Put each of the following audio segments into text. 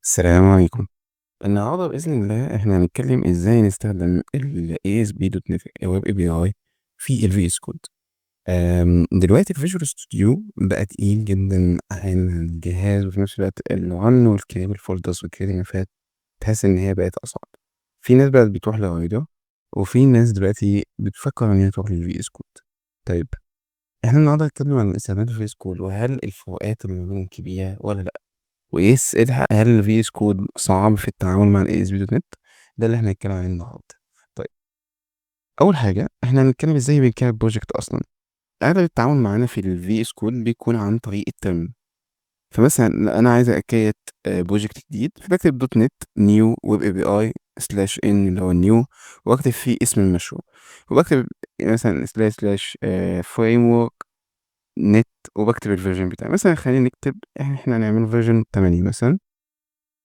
السلام عليكم. النهارده بإذن الله إحنا هنتكلم إزاي نستخدم ال ASP.NET Web API في الVS Code. دلوقتي الVisual Studio بقى تقيل جدًا على الجهاز، وفي نفس الوقت الrun والcreate الfolders وcreate الملفات تحس إن هي بقت أصعب. في ناس بقت بتروح لRider، وفي ناس دلوقتي بتفكر إن هي تروح للVS Code. طيب إحنا النهارده هنتكلم عن استخدامات الVS Code، وهل الفروقات اللي ما بينهم كبيرة والّا لأ؟ وقيس الحق هل الVS Code صعب في التعامل مع الASP.NET؟ ده اللي إحنا هنتكلم عليه النهارده. طيب أول حاجة إحنا هنتكلم إزاي بنكتب project أصلًا. أغلب التعامل معانا في الVS Code بيكون عن طريق الterm. فمثلًا أنا عايز أcreate project جديد، فباكتب .NET new web API/n اللي هو new، وأكتب فيه اسم المشروع، وباكتب مثلًا framework net، وباكتب الversion بتاعي. مثلًا خلينا نكتب إحنا هنعمله version 8 مثلًا،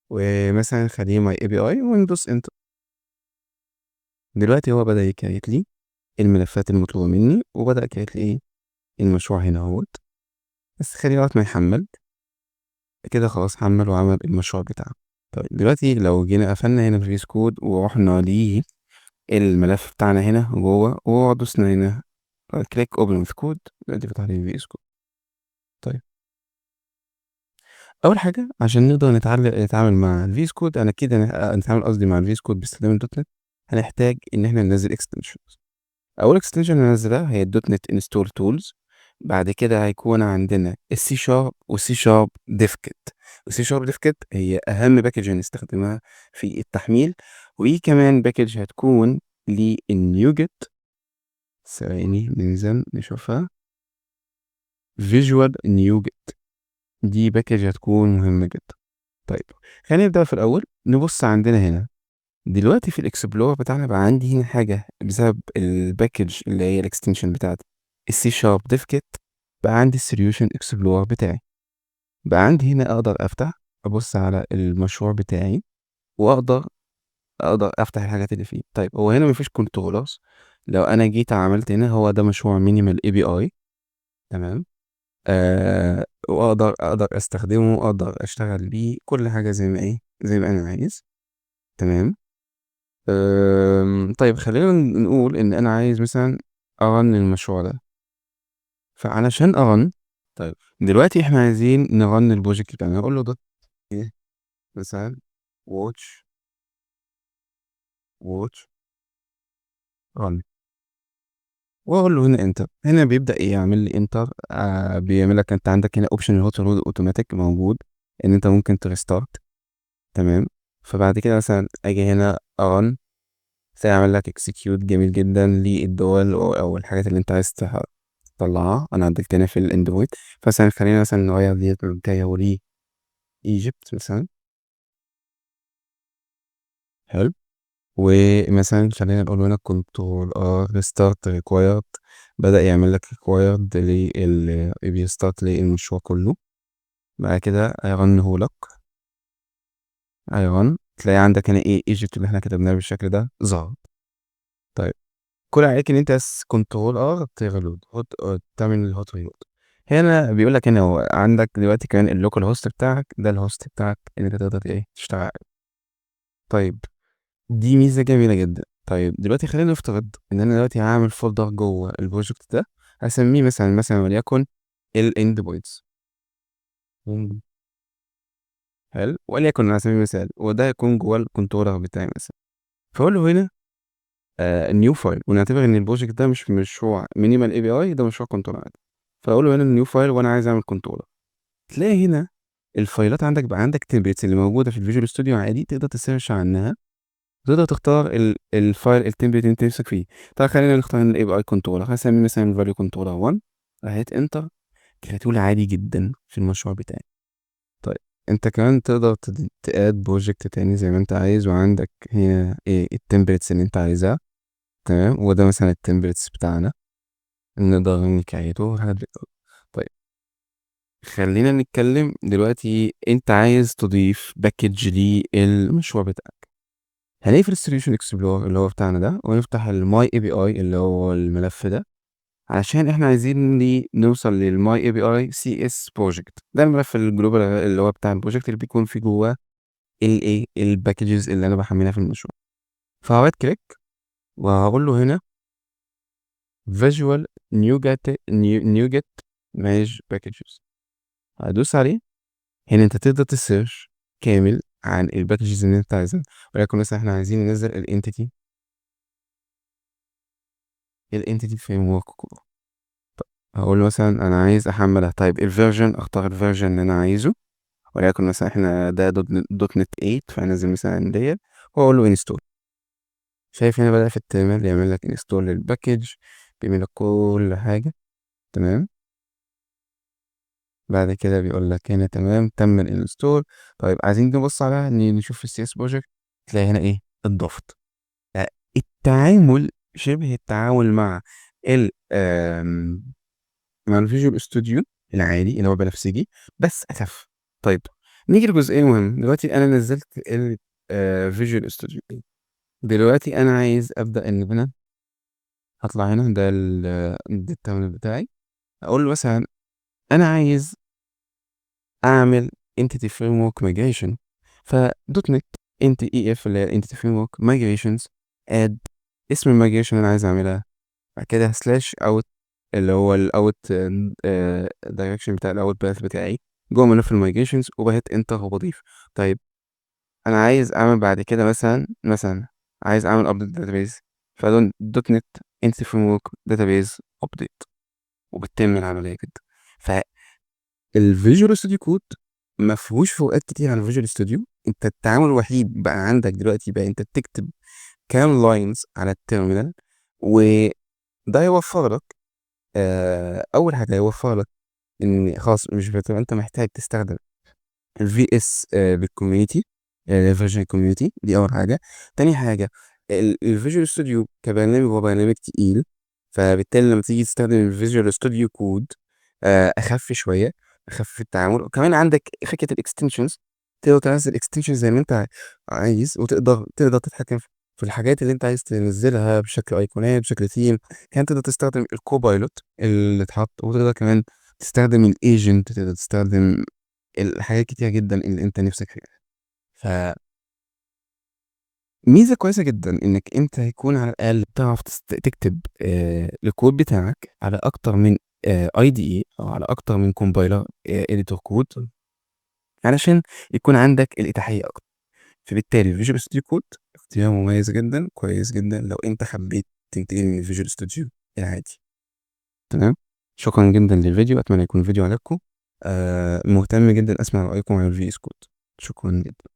ومثلًا نخليه my API وندوس enter. دلوقتي هو بدأ يcreate لي الملفات المطلوبة مني، وبدأ يcreate لي المشروع هنا أهوّة. بس خليه لغاية ما يحمّل. كده خلاص حمّل وعمل المشروع بتاعه. طيب دلوقتي لو جينا قفلنا هنا الVS Code ورُحنا للملف بتاعنا هنا جوّه، ودوسنا هنا click open with code، دلوقتي فتح لي الVS Code. طيب أول حاجة عشان نقدر نتعامل مع الVS Code، أنا أكيد نتعامل قصدي مع الVS Code باستخدام الNet، هنحتاج إن إحنا ننزّل extensions. أول extension هننزّلها هي الNet install tools. بعد كده هيكون عندنا الC# والC# devkit. والC# devkit هي أهم package هنستخدمها في التحميل، وكمان package هتكون للNuget. ثواني ننزل نشوفها. visual NuGet دي package هتكون مهمة جدًا. طيب خلينا نبدأ في الأول، نبُص عندنا هنا. دلوقتي في الإكسبلورر بتاعنا بقى عندي هنا حاجة بسبب الباكج اللي هي الإكستنشن بتاعة السي شارب ديف كيت. بقى عندي السوليوشن إكسبلورر بتاعي، بقى عندي هنا أقدر أفتح أبص على المشروع بتاعي، وأقدر أفتح الحاجات اللي فيه. طيب هو هنا مفيش كنترولرز. لو أنا جيت عملت هنا، هو ده مشروع مينيمال اي بي اي، تمام. وأقدر أستخدمه، أقدر أشتغل بيه كل حاجة زي ما أنا عايز، تمام. طيب خلّينا نقول إن أنا عايز مثلًا أrun المشروع ده. فعلشان أrun، طيب دلوقتي إحنا عايزين نrun الproject بتاعنا، هاقول له إيه مثلًا watch run، وأقول له هنا enter. هنا بيبدأ يعمل لي enter. بيعمل لك أنت عندك هنا option اللي هو reload automatic موجود، إن أنت ممكن تrestart، تمام. فبعد كده مثلًا آجي هنا أrun، فيعمل لك execute جميل جدًا للدول أو الحاجات اللي أنت عايز تطلّعها. أنا عدّلت هنا في الendpoint، فمثلًا خلّينا مثلًا نغيّر ديّة من Cairo لEgypt مثلًا، حلو. ومثلًا خلّينا نقول له هنا control R restart required، بدأ يعمل لك required بيstart للمشروع كلّه. بعد كده هيرنّه لك، هيرن، تلاقي عندك هنا Egypt اللي إحنا كتبناه بالشكل ده ظهر. طيب كل اللي عليك إن أنت بس control R تreload تعمل hot reload. هنا بيقول لك هنا هو عندك دلوقتي كمان الlocal host بتاعك، ده الhost بتاعك اللي أنت تقدر تشتغل عليه. طيب دي ميزة جميلة جدًا. طيب دلوقتي خلّينا نفترض إن أنا دلوقتي هاعمل folder جوّه الproject ده، هاسميه مثلًا وليكن الendpoints. إمم. حلو، وليكن على سبيل المثال، وده هيكون جوّاه الcontroller بتاعي مثلًا. فاقول له هنا new file، ونعتبر إن الproject ده مش مشروع minimal API، ده مشروع controller عادي. فاقول له هنا new file وأنا عايز أعمل controller. تلاقي هنا الفايلات عندك، بقى عندك templates اللي موجودة في الvisual studio عادي، تقدر تسيرش عنها، وتقدر تختار الفايل الtemplate اللي أنت نفسك فيه. طيب خلّينا نختار هنا الAPI controller، هاسميه مثلًا value controller 1، هاهِت enter، كريته لي عادي جدًا في المشروع بتاعي. طيب أنت كمان تقدر تadd project تاني زي ما أنت عايز، وعندك هنا الtemplates اللي أنت عايزها، تمام. وده مثلًا الtemplates بتاعنا، نقدر نكريته وحاجات زي كده. طيب خلّينا نتكلم دلوقتي، أنت عايز تضيف package للمشروع بتاعك. هنقفل الsolution explorer اللي هو بتاعنا ده، ونفتح الmy API اللي هو الملف ده، علشان إحنا عايزين نوصل للmy API CS project. ده الملف الglobal اللي هو بتاع الproject اللي بيكون فيه جواه الايه الباكجز اللي انا بحملها في المشروع. فهرايت كليك وهقول له هنا فيجوال نيوجت مانج باكجز، هدوس عليه. هنا انت تقدر تسيرش كامل عن الباكجز اللي انت عايزها، ولكن مثلا احنا عايزين ننزل الانتيتي فريم ورك كله. هقول له مثلا انا عايز احملها، طيب الفيرجن، اختار الفيرجن اللي انا عايزه، وليكن مثلا احنا ده دوت نت 8، فهنزل مثلا ديت واقول له انستول. شايف هنا بدأ في الترمينال يعمل لك انستول للباكج، بيعمل لك كل حاجة تمام. بعد كده بيقول لك هنا تمام تم الانستول. طيب عايزين نبص على نشوف في السي اس بروجكت، تلاقي هنا ايه الضغط. التعامل شبه التعامل مع ال مع الفيجوال ستوديو العادي اللي هو بنفسجي بس اخف. طيب نيجي لجزئيه مهم دلوقتي. انا نزلت الفيجوال ستوديو، دلوقتي انا عايز ابدا ان انا هطلع هنا ده التمرين بتاعي، اقول له مثلا انا عايز اعمل entity framework migration، فدوت نت انت اي اف اللي هي entity framework migrations اد اسم المigration اللي انا عايز اعملها، بعد كده سلاش اوت اللي هو الاوت دايركشن بتاع الاوت باث بتاعي جوه ملف الميجريشنز، وبهت انتر وبضيف. طيب انا عايز اعمل بعد كده مثلا عايز اعمل ابديت داتابيز، فدون دوت نت انت فريم ورك داتابيز ابديت، وبتتم العمليه كده. فالفيجوال ستوديو كود ما فيهوش فروقات كتير عن الفيجوال ستوديو. انت التعامل الوحيد بقى عندك دلوقتي بقى انت بتكتب كام لاينز على التيرمينال، وده يوفر لك اول حاجه يوفر لك ان خلاص مش بتبقى انت محتاج تستخدم الفي اس بالكوميونتي، الفيرجن كوميونتي، دي اول حاجه. تاني حاجه الفيجوال ستوديو كبرنامج هو برنامج تقيل، فبالتالي لما تيجي تستخدم الفيجوال ستوديو كود اخف شويه، اخف في التعامل. وكمان عندك فكره الاكستنشنز، تقدر تنزل اكستنشنز زي ما انت عايز، وتقدر تتحكم في الحاجات اللي انت عايز تنزلها بشكل ايقونات بشكل ثيم. كمان تقدر تستخدم الكوبايلوت اللي اتحط، وتقدر كمان تستخدم الايجنت، تقدر تستخدم الحاجات كتيرة جدا اللي انت نفسك فيها. فميزة كويسة جدا انك انت يكون على الاقل بتعرف تكتب الكود بتاعك على اكتر من اي دي اي، او على اكتر من كومبايلر اديتور كود، علشان يكون عندك الاتاحية اكتر. فبالتالي فيجوال ستوديو كود اختيار مميز جدا، كويس جدا لو انت حبيت تنتقل من فيجوال ستوديو العادي. تمام. شكرا جدا للفيديو، اتمنى يكون الفيديو عجبكم. مهتم جدا اسمع رايكم عن الفي اس كود. شكرا جدا.